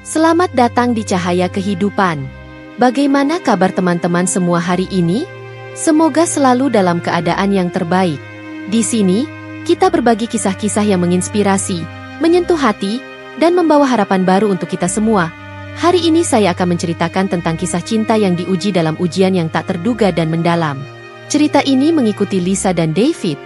Selamat datang di Cahaya Kehidupan. Bagaimana kabar teman-teman semua hari ini? Semoga selalu dalam keadaan yang terbaik. Di sini, kita berbagi kisah-kisah yang menginspirasi, menyentuh hati, dan membawa harapan baru untuk kita semua. Hari ini saya akan menceritakan tentang kisah cinta yang diuji dalam ujian yang tak terduga dan mendalam. Cerita ini mengikuti Lisa dan David,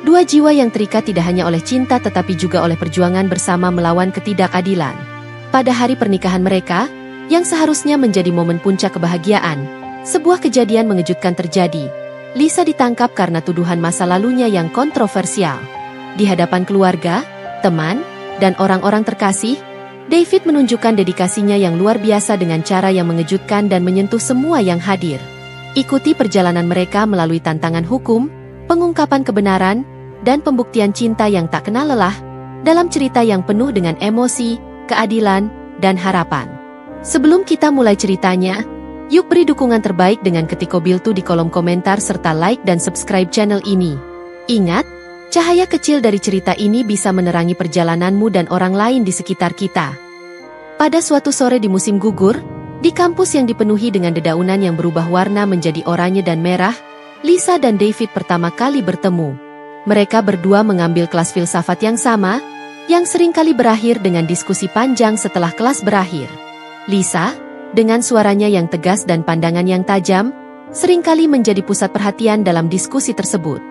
dua jiwa yang terikat tidak hanya oleh cinta tetapi juga oleh perjuangan bersama melawan ketidakadilan. Pada hari pernikahan mereka, yang seharusnya menjadi momen puncak kebahagiaan, sebuah kejadian mengejutkan terjadi. Lisa ditangkap karena tuduhan masa lalunya yang kontroversial. Di hadapan keluarga, teman, dan orang-orang terkasih, David menunjukkan dedikasinya yang luar biasa dengan cara yang mengejutkan dan menyentuh semua yang hadir. Ikuti perjalanan mereka melalui tantangan hukum, pengungkapan kebenaran, dan pembuktian cinta yang tak kenal lelah, dalam cerita yang penuh dengan emosi, keadilan, dan harapan. Sebelum kita mulai ceritanya, yuk beri dukungan terbaik dengan ketik Kobiltu di kolom komentar serta like dan subscribe channel ini. Ingat, cahaya kecil dari cerita ini bisa menerangi perjalananmu dan orang lain di sekitar kita. Pada suatu sore di musim gugur, di kampus yang dipenuhi dengan dedaunan yang berubah warna menjadi oranye dan merah, Lisa dan David pertama kali bertemu. Mereka berdua mengambil kelas filsafat yang sama, yang seringkali berakhir dengan diskusi panjang setelah kelas berakhir. Lisa, dengan suaranya yang tegas dan pandangan yang tajam, seringkali menjadi pusat perhatian dalam diskusi tersebut.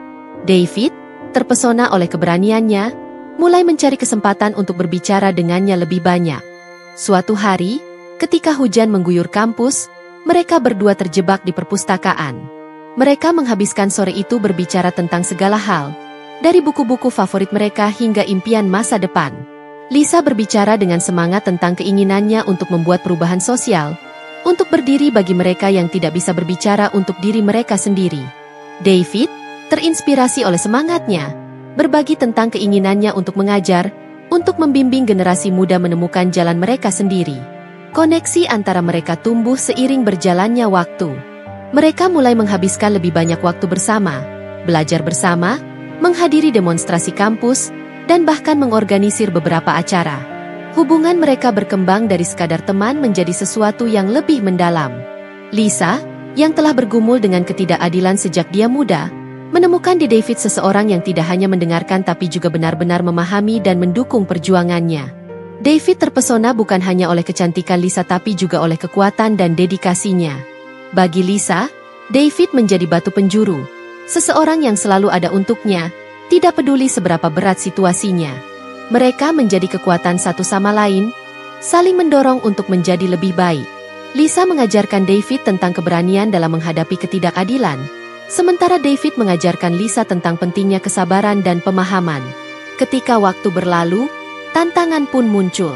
David, terpesona oleh keberaniannya, mulai mencari kesempatan untuk berbicara dengannya lebih banyak. Suatu hari, ketika hujan mengguyur kampus, mereka berdua terjebak di perpustakaan. Mereka menghabiskan sore itu berbicara tentang segala hal, dari buku-buku favorit mereka hingga impian masa depan. Lisa berbicara dengan semangat tentang keinginannya untuk membuat perubahan sosial, untuk berdiri bagi mereka yang tidak bisa berbicara untuk diri mereka sendiri. David, terinspirasi oleh semangatnya, berbagi tentang keinginannya untuk mengajar, untuk membimbing generasi muda menemukan jalan mereka sendiri. Koneksi antara mereka tumbuh seiring berjalannya waktu. Mereka mulai menghabiskan lebih banyak waktu bersama, belajar bersama, menghadiri demonstrasi kampus, dan bahkan mengorganisir beberapa acara. Hubungan mereka berkembang dari sekadar teman menjadi sesuatu yang lebih mendalam. Lisa, yang telah bergumul dengan ketidakadilan sejak dia muda, menemukan di David seseorang yang tidak hanya mendengarkan tapi juga benar-benar memahami dan mendukung perjuangannya. David terpesona bukan hanya oleh kecantikan Lisa tapi juga oleh kekuatan dan dedikasinya. Bagi Lisa, David menjadi batu penjuru, seseorang yang selalu ada untuknya, tidak peduli seberapa berat situasinya. Mereka menjadi kekuatan satu sama lain, saling mendorong untuk menjadi lebih baik. Lisa mengajarkan David tentang keberanian dalam menghadapi ketidakadilan, sementara David mengajarkan Lisa tentang pentingnya kesabaran dan pemahaman. Ketika waktu berlalu, tantangan pun muncul.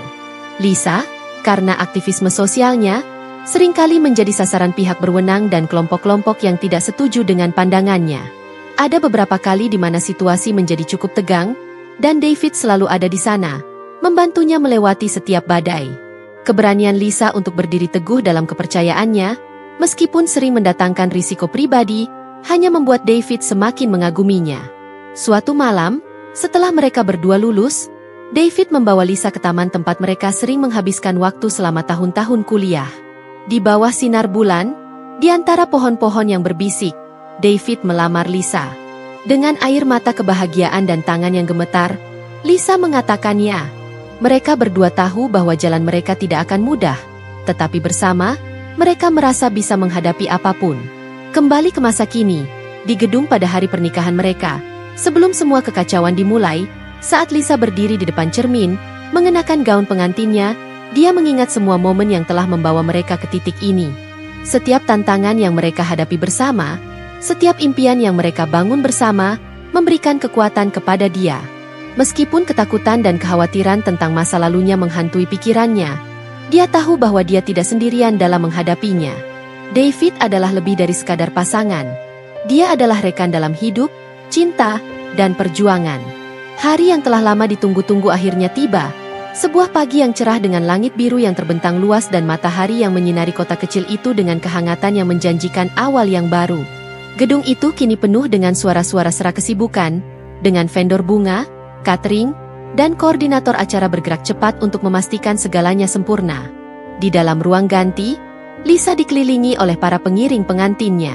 Lisa, karena aktivisme sosialnya, seringkali menjadi sasaran pihak berwenang dan kelompok-kelompok yang tidak setuju dengan pandangannya. Ada beberapa kali di mana situasi menjadi cukup tegang, dan David selalu ada di sana, membantunya melewati setiap badai. Keberanian Lisa untuk berdiri teguh dalam kepercayaannya, meskipun sering mendatangkan risiko pribadi, hanya membuat David semakin mengaguminya. Suatu malam, setelah mereka berdua lulus, David membawa Lisa ke taman tempat mereka sering menghabiskan waktu selama tahun-tahun kuliah. Di bawah sinar bulan, di antara pohon-pohon yang berbisik, David melamar Lisa. Dengan air mata kebahagiaan dan tangan yang gemetar, Lisa mengatakannya. Mereka berdua tahu bahwa jalan mereka tidak akan mudah, tetapi bersama, mereka merasa bisa menghadapi apapun. Kembali ke masa kini, di gedung pada hari pernikahan mereka, sebelum semua kekacauan dimulai, saat Lisa berdiri di depan cermin, mengenakan gaun pengantinnya, dia mengingat semua momen yang telah membawa mereka ke titik ini. Setiap tantangan yang mereka hadapi bersama, setiap impian yang mereka bangun bersama, memberikan kekuatan kepada dia. Meskipun ketakutan dan kekhawatiran tentang masa lalunya menghantui pikirannya, dia tahu bahwa dia tidak sendirian dalam menghadapinya. David adalah lebih dari sekadar pasangan. Dia adalah rekan dalam hidup, cinta, dan perjuangan. Hari yang telah lama ditunggu-tunggu akhirnya tiba. Sebuah pagi yang cerah dengan langit biru yang terbentang luas dan matahari yang menyinari kota kecil itu dengan kehangatan yang menjanjikan awal yang baru. Gedung itu kini penuh dengan suara-suara serak kesibukan, dengan vendor bunga, catering, dan koordinator acara bergerak cepat untuk memastikan segalanya sempurna. Di dalam ruang ganti, Lisa dikelilingi oleh para pengiring pengantinnya.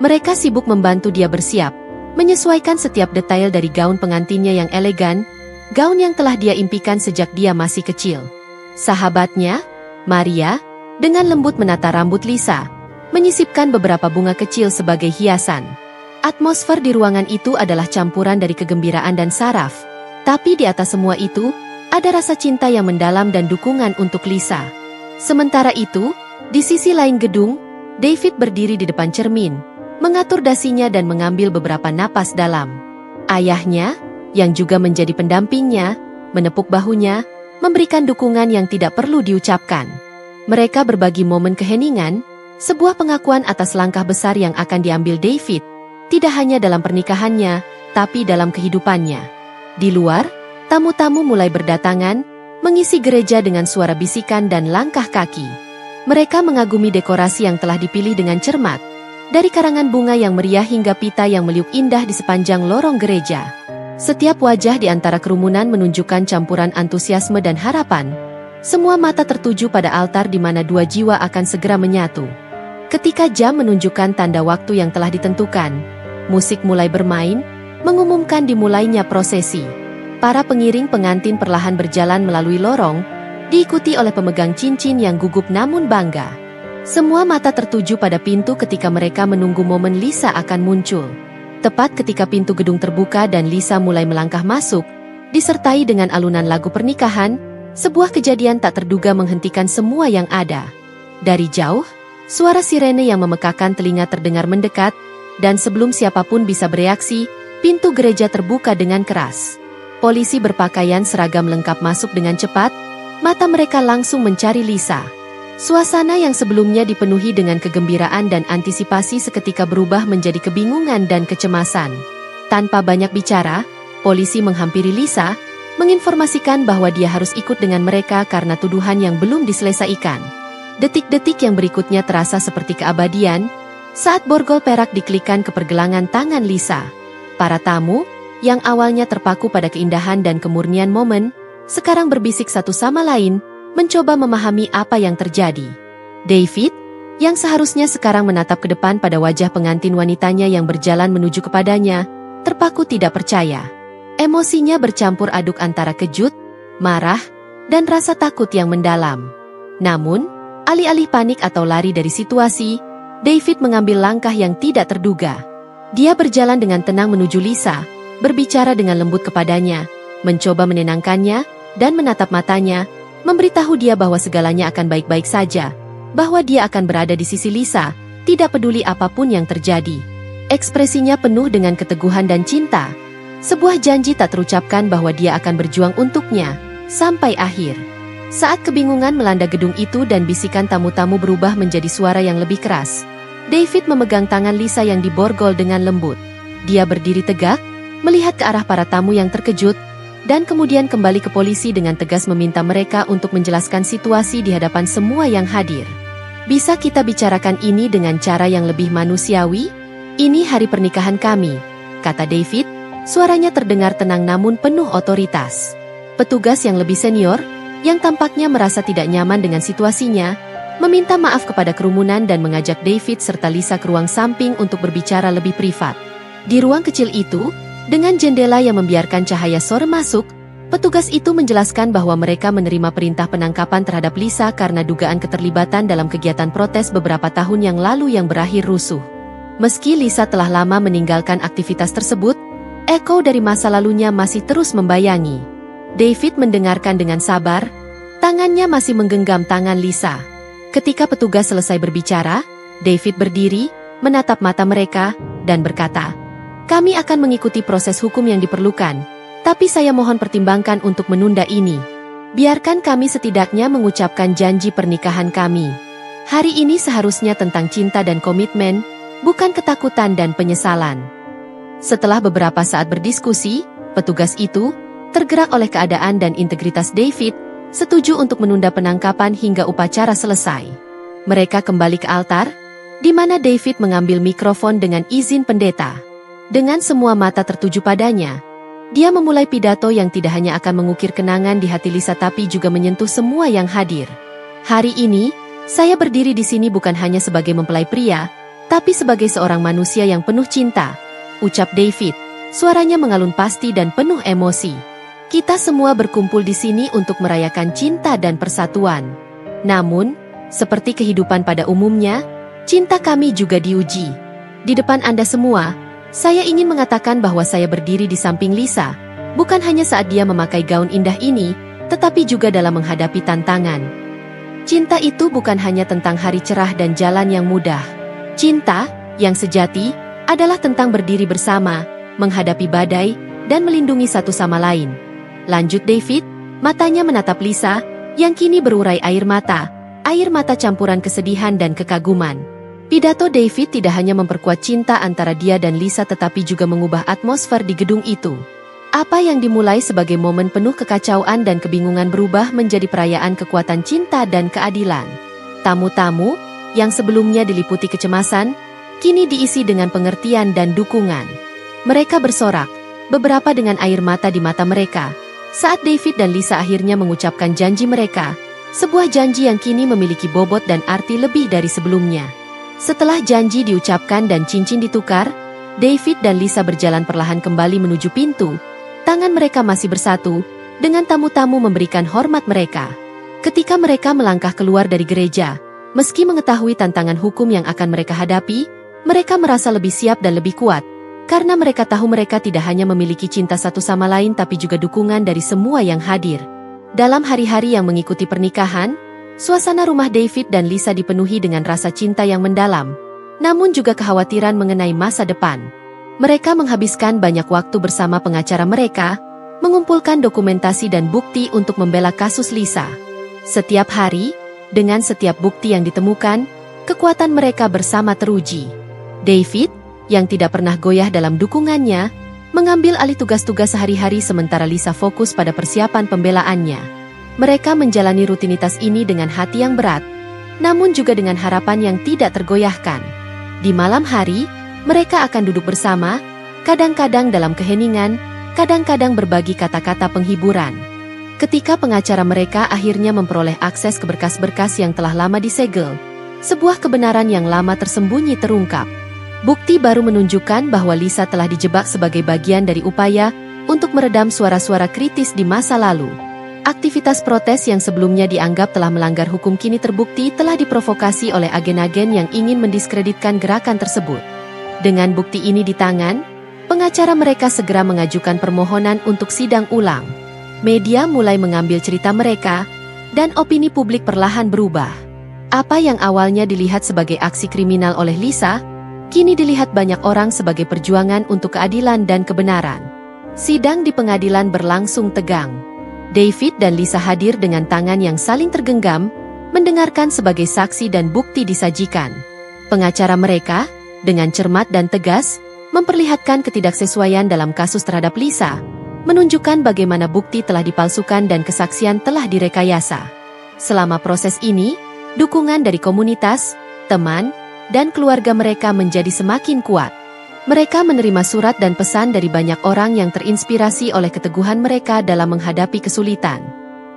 Mereka sibuk membantu dia bersiap, menyesuaikan setiap detail dari gaun pengantinnya yang elegan, gaun yang telah dia impikan sejak dia masih kecil. Sahabatnya, Maria, dengan lembut menata rambut Lisa, menyisipkan beberapa bunga kecil sebagai hiasan. Atmosfer di ruangan itu adalah campuran dari kegembiraan dan saraf, tapi di atas semua itu, ada rasa cinta yang mendalam dan dukungan untuk Lisa. Sementara itu, di sisi lain gedung, David berdiri di depan cermin, mengatur dasinya dan mengambil beberapa napas dalam. Ayahnya, yang juga menjadi pendampingnya, menepuk bahunya, memberikan dukungan yang tidak perlu diucapkan. Mereka berbagi momen keheningan, sebuah pengakuan atas langkah besar yang akan diambil David, tidak hanya dalam pernikahannya, tapi dalam kehidupannya. Di luar, tamu-tamu mulai berdatangan, mengisi gereja dengan suara bisikan dan langkah kaki. Mereka mengagumi dekorasi yang telah dipilih dengan cermat, dari karangan bunga yang meriah hingga pita yang meliuk indah di sepanjang lorong gereja. Setiap wajah di antara kerumunan menunjukkan campuran antusiasme dan harapan. Semua mata tertuju pada altar di mana dua jiwa akan segera menyatu. Ketika jam menunjukkan tanda waktu yang telah ditentukan, musik mulai bermain, mengumumkan dimulainya prosesi. Para pengiring pengantin perlahan berjalan melalui lorong, diikuti oleh pemegang cincin yang gugup namun bangga. Semua mata tertuju pada pintu ketika mereka menunggu momen Lisa akan muncul. Tepat ketika pintu gedung terbuka dan Lisa mulai melangkah masuk, disertai dengan alunan lagu pernikahan, sebuah kejadian tak terduga menghentikan semua yang ada. Dari jauh, suara sirene yang memekakan telinga terdengar mendekat, dan sebelum siapapun bisa bereaksi, pintu gereja terbuka dengan keras. Polisi berpakaian seragam lengkap masuk dengan cepat, mata mereka langsung mencari Lisa. Suasana yang sebelumnya dipenuhi dengan kegembiraan dan antisipasi seketika berubah menjadi kebingungan dan kecemasan. Tanpa banyak bicara, polisi menghampiri Lisa, menginformasikan bahwa dia harus ikut dengan mereka karena tuduhan yang belum diselesaikan. Detik-detik yang berikutnya terasa seperti keabadian, saat borgol perak diklikkan ke pergelangan tangan Lisa. Para tamu, yang awalnya terpaku pada keindahan dan kemurnian momen, sekarang berbisik satu sama lain, mencoba memahami apa yang terjadi. David, yang seharusnya sekarang menatap ke depan pada wajah pengantin wanitanya yang berjalan menuju kepadanya, terpaku tidak percaya. Emosinya bercampur aduk antara kejut, marah, dan rasa takut yang mendalam. Namun, alih-alih panik atau lari dari situasi, David mengambil langkah yang tidak terduga. Dia berjalan dengan tenang menuju Lisa, berbicara dengan lembut kepadanya, mencoba menenangkannya, dan menatap matanya, memberitahu dia bahwa segalanya akan baik-baik saja, bahwa dia akan berada di sisi Lisa, tidak peduli apapun yang terjadi. Ekspresinya penuh dengan keteguhan dan cinta, sebuah janji tak terucapkan bahwa dia akan berjuang untuknya, sampai akhir. Saat kebingungan melanda gedung itu dan bisikan tamu-tamu berubah menjadi suara yang lebih keras, David memegang tangan Lisa yang diborgol dengan lembut. Dia berdiri tegak, melihat ke arah para tamu yang terkejut, dan kemudian kembali ke polisi dengan tegas meminta mereka untuk menjelaskan situasi di hadapan semua yang hadir. Bisa kita bicarakan ini dengan cara yang lebih manusiawi? Ini hari pernikahan kami, kata David, suaranya terdengar tenang namun penuh otoritas. Petugas yang lebih senior, yang tampaknya merasa tidak nyaman dengan situasinya, meminta maaf kepada kerumunan dan mengajak David serta Lisa ke ruang samping untuk berbicara lebih privat. Di ruang kecil itu, dengan jendela yang membiarkan cahaya sore masuk, petugas itu menjelaskan bahwa mereka menerima perintah penangkapan terhadap Lisa karena dugaan keterlibatan dalam kegiatan protes beberapa tahun yang lalu yang berakhir rusuh. Meski Lisa telah lama meninggalkan aktivitas tersebut, eko dari masa lalunya masih terus membayangi. David mendengarkan dengan sabar, tangannya masih menggenggam tangan Lisa. Ketika petugas selesai berbicara, David berdiri, menatap mata mereka, dan berkata, "Kami akan mengikuti proses hukum yang diperlukan, tapi saya mohon pertimbangkan untuk menunda ini. Biarkan kami setidaknya mengucapkan janji pernikahan kami. Hari ini seharusnya tentang cinta dan komitmen, bukan ketakutan dan penyesalan." Setelah beberapa saat berdiskusi, petugas itu, tergerak oleh keadaan dan integritas David, setuju untuk menunda penangkapan hingga upacara selesai. Mereka kembali ke altar, di mana David mengambil mikrofon dengan izin pendeta. Dengan semua mata tertuju padanya, dia memulai pidato yang tidak hanya akan mengukir kenangan di hati Lisa tapi juga menyentuh semua yang hadir. Hari ini, saya berdiri di sini bukan hanya sebagai mempelai pria, tapi sebagai seorang manusia yang penuh cinta, ucap David. Suaranya mengalun pasti dan penuh emosi. Kita semua berkumpul di sini untuk merayakan cinta dan persatuan. Namun, seperti kehidupan pada umumnya, cinta kami juga diuji. Di depan Anda semua, saya ingin mengatakan bahwa saya berdiri di samping Lisa, bukan hanya saat dia memakai gaun indah ini, tetapi juga dalam menghadapi tantangan. Cinta itu bukan hanya tentang hari cerah dan jalan yang mudah. Cinta, yang sejati, adalah tentang berdiri bersama, menghadapi badai, dan melindungi satu sama lain. Lanjut David, matanya menatap Lisa, yang kini berurai air mata campuran kesedihan dan kekaguman. Pidato David tidak hanya memperkuat cinta antara dia dan Lisa tetapi juga mengubah atmosfer di gedung itu. Apa yang dimulai sebagai momen penuh kekacauan dan kebingungan berubah menjadi perayaan kekuatan cinta dan keadilan. Tamu-tamu, yang sebelumnya diliputi kecemasan, kini diisi dengan pengertian dan dukungan. Mereka bersorak, beberapa dengan air mata di mata mereka, saat David dan Lisa akhirnya mengucapkan janji mereka, sebuah janji yang kini memiliki bobot dan arti lebih dari sebelumnya. Setelah janji diucapkan dan cincin ditukar, David dan Lisa berjalan perlahan kembali menuju pintu. Tangan mereka masih bersatu, dengan tamu-tamu memberikan hormat mereka. Ketika mereka melangkah keluar dari gereja, meski mengetahui tantangan hukum yang akan mereka hadapi, mereka merasa lebih siap dan lebih kuat, karena mereka tahu mereka tidak hanya memiliki cinta satu sama lain tapi juga dukungan dari semua yang hadir. Dalam hari-hari yang mengikuti pernikahan, suasana rumah David dan Lisa dipenuhi dengan rasa cinta yang mendalam, namun juga kekhawatiran mengenai masa depan. Mereka menghabiskan banyak waktu bersama pengacara mereka, mengumpulkan dokumentasi dan bukti untuk membela kasus Lisa. Setiap hari, dengan setiap bukti yang ditemukan, kekuatan mereka bersama teruji. David, yang tidak pernah goyah dalam dukungannya, mengambil alih tugas-tugas sehari-hari sementara Lisa fokus pada persiapan pembelaannya. Mereka menjalani rutinitas ini dengan hati yang berat, namun juga dengan harapan yang tidak tergoyahkan. Di malam hari, mereka akan duduk bersama, kadang-kadang dalam keheningan, kadang-kadang berbagi kata-kata penghiburan. Ketika pengacara mereka akhirnya memperoleh akses ke berkas-berkas yang telah lama disegel, sebuah kebenaran yang lama tersembunyi terungkap. Bukti baru menunjukkan bahwa Lisa telah dijebak sebagai bagian dari upaya untuk meredam suara-suara kritis di masa lalu. Aktivitas protes yang sebelumnya dianggap telah melanggar hukum kini terbukti telah diprovokasi oleh agen-agen yang ingin mendiskreditkan gerakan tersebut. Dengan bukti ini di tangan, pengacara mereka segera mengajukan permohonan untuk sidang ulang. Media mulai mengambil cerita mereka, dan opini publik perlahan berubah. Apa yang awalnya dilihat sebagai aksi kriminal oleh Lisa, kini dilihat banyak orang sebagai perjuangan untuk keadilan dan kebenaran. Sidang di pengadilan berlangsung tegang. David dan Lisa hadir dengan tangan yang saling tergenggam, mendengarkan sebagai saksi dan bukti disajikan. Pengacara mereka, dengan cermat dan tegas, memperlihatkan ketidaksesuaian dalam kasus terhadap Lisa, menunjukkan bagaimana bukti telah dipalsukan dan kesaksian telah direkayasa. Selama proses ini, dukungan dari komunitas, teman, dan keluarga mereka menjadi semakin kuat. Mereka menerima surat dan pesan dari banyak orang yang terinspirasi oleh keteguhan mereka dalam menghadapi kesulitan.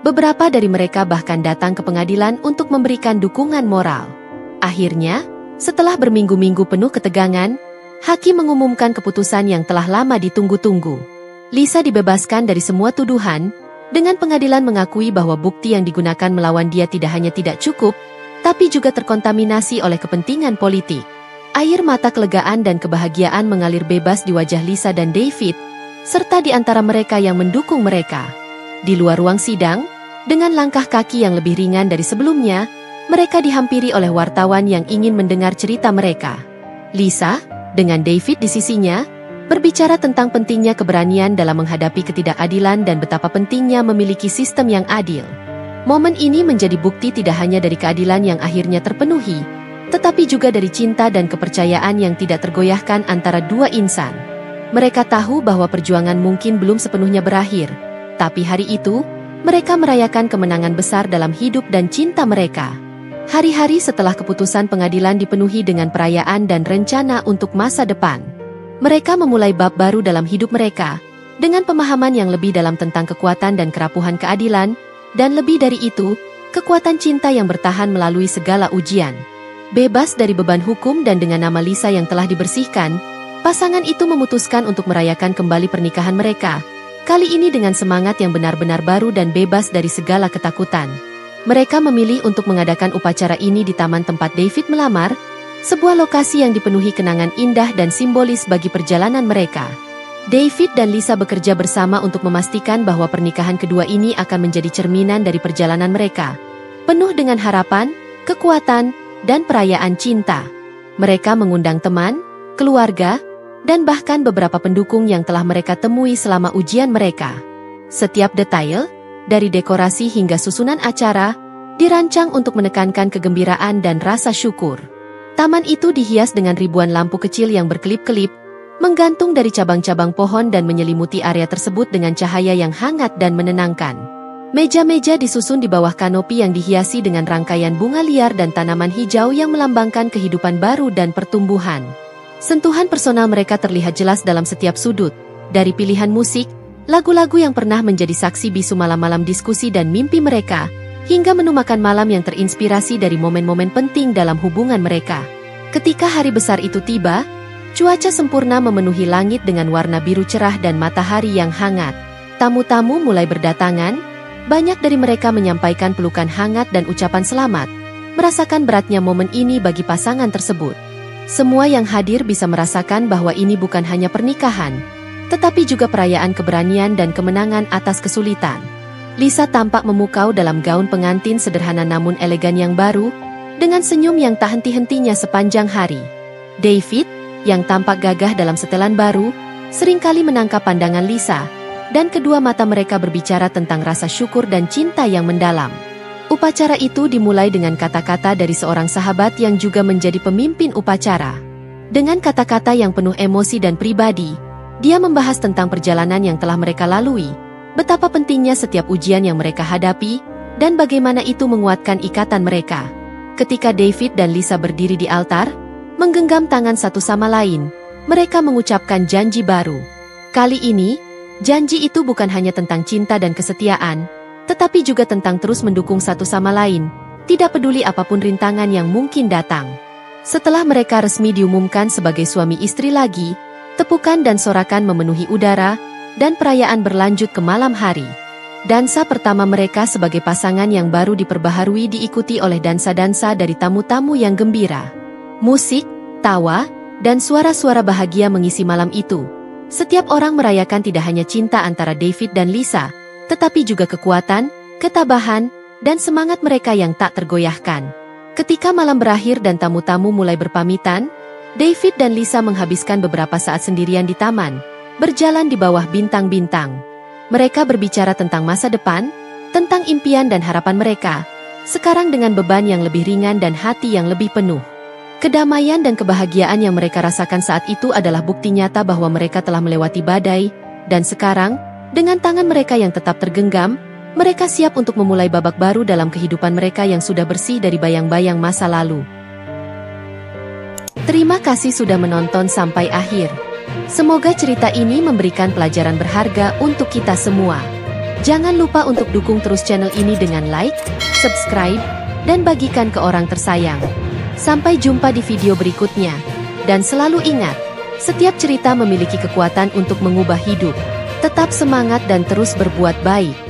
Beberapa dari mereka bahkan datang ke pengadilan untuk memberikan dukungan moral. Akhirnya, setelah berminggu-minggu penuh ketegangan, hakim mengumumkan keputusan yang telah lama ditunggu-tunggu. Lisa dibebaskan dari semua tuduhan, dengan pengadilan mengakui bahwa bukti yang digunakan melawan dia tidak hanya tidak cukup, tapi juga terkontaminasi oleh kepentingan politik. Air mata kelegaan dan kebahagiaan mengalir bebas di wajah Lisa dan David, serta di antara mereka yang mendukung mereka. Di luar ruang sidang, dengan langkah kaki yang lebih ringan dari sebelumnya, mereka dihampiri oleh wartawan yang ingin mendengar cerita mereka. Lisa, dengan David di sisinya, berbicara tentang pentingnya keberanian dalam menghadapi ketidakadilan dan betapa pentingnya memiliki sistem yang adil. Momen ini menjadi bukti tidak hanya dari keadilan yang akhirnya terpenuhi, tetapi juga dari cinta dan kepercayaan yang tidak tergoyahkan antara dua insan. Mereka tahu bahwa perjuangan mungkin belum sepenuhnya berakhir, tapi hari itu, mereka merayakan kemenangan besar dalam hidup dan cinta mereka. Hari-hari setelah keputusan pengadilan dipenuhi dengan perayaan dan rencana untuk masa depan. Mereka memulai bab baru dalam hidup mereka, dengan pemahaman yang lebih dalam tentang kekuatan dan kerapuhan keadilan, dan lebih dari itu, kekuatan cinta yang bertahan melalui segala ujian. Bebas dari beban hukum dan dengan nama Lisa yang telah dibersihkan, pasangan itu memutuskan untuk merayakan kembali pernikahan mereka, kali ini dengan semangat yang benar-benar baru dan bebas dari segala ketakutan. Mereka memilih untuk mengadakan upacara ini di taman tempat David melamar, sebuah lokasi yang dipenuhi kenangan indah dan simbolis bagi perjalanan mereka. David dan Lisa bekerja bersama untuk memastikan bahwa pernikahan kedua ini akan menjadi cerminan dari perjalanan mereka, penuh dengan harapan, kekuatan, dan perayaan cinta. Mereka mengundang teman, keluarga, dan bahkan beberapa pendukung yang telah mereka temui selama ujian mereka. Setiap detail, dari dekorasi hingga susunan acara, dirancang untuk menekankan kegembiraan dan rasa syukur. Taman itu dihias dengan ribuan lampu kecil yang berkelip-kelip, menggantung dari cabang-cabang pohon dan menyelimuti area tersebut dengan cahaya yang hangat dan menenangkan. Meja-meja disusun di bawah kanopi yang dihiasi dengan rangkaian bunga liar dan tanaman hijau yang melambangkan kehidupan baru dan pertumbuhan. Sentuhan personal mereka terlihat jelas dalam setiap sudut, dari pilihan musik, lagu-lagu yang pernah menjadi saksi bisu malam-malam diskusi dan mimpi mereka, hingga menu makan malam yang terinspirasi dari momen-momen penting dalam hubungan mereka. Ketika hari besar itu tiba, cuaca sempurna memenuhi langit dengan warna biru cerah dan matahari yang hangat. Tamu-tamu mulai berdatangan, banyak dari mereka menyampaikan pelukan hangat dan ucapan selamat, merasakan beratnya momen ini bagi pasangan tersebut. Semua yang hadir bisa merasakan bahwa ini bukan hanya pernikahan, tetapi juga perayaan keberanian dan kemenangan atas kesulitan. Lisa tampak memukau dalam gaun pengantin sederhana namun elegan yang baru, dengan senyum yang tak henti-hentinya sepanjang hari. David, yang tampak gagah dalam setelan baru, seringkali menangkap pandangan Lisa, dan kedua mata mereka berbicara tentang rasa syukur dan cinta yang mendalam. Upacara itu dimulai dengan kata-kata dari seorang sahabat yang juga menjadi pemimpin upacara. Dengan kata-kata yang penuh emosi dan pribadi, dia membahas tentang perjalanan yang telah mereka lalui, betapa pentingnya setiap ujian yang mereka hadapi, dan bagaimana itu menguatkan ikatan mereka. Ketika David dan Lisa berdiri di altar, menggenggam tangan satu sama lain, mereka mengucapkan janji baru. Kali ini, janji itu bukan hanya tentang cinta dan kesetiaan, tetapi juga tentang terus mendukung satu sama lain, tidak peduli apapun rintangan yang mungkin datang. Setelah mereka resmi diumumkan sebagai suami istri lagi, tepukan dan sorakan memenuhi udara, dan perayaan berlanjut ke malam hari. Dansa pertama mereka sebagai pasangan yang baru diperbaharui diikuti oleh dansa-dansa dari tamu-tamu yang gembira. Musik, tawa, dan suara-suara bahagia mengisi malam itu. Setiap orang merayakan tidak hanya cinta antara David dan Lisa, tetapi juga kekuatan, ketabahan, dan semangat mereka yang tak tergoyahkan. Ketika malam berakhir dan tamu-tamu mulai berpamitan, David dan Lisa menghabiskan beberapa saat sendirian di taman, berjalan di bawah bintang-bintang. Mereka berbicara tentang masa depan, tentang impian dan harapan mereka, sekarang dengan beban yang lebih ringan dan hati yang lebih penuh. Kedamaian dan kebahagiaan yang mereka rasakan saat itu adalah bukti nyata bahwa mereka telah melewati badai, dan sekarang, dengan tangan mereka yang tetap tergenggam, mereka siap untuk memulai babak baru dalam kehidupan mereka yang sudah bersih dari bayang-bayang masa lalu. Terima kasih sudah menonton sampai akhir. Semoga cerita ini memberikan pelajaran berharga untuk kita semua. Jangan lupa untuk dukung terus channel ini dengan like, subscribe, dan bagikan ke orang tersayang. Sampai jumpa di video berikutnya. Dan selalu ingat, setiap cerita memiliki kekuatan untuk mengubah hidup. Tetap semangat dan terus berbuat baik.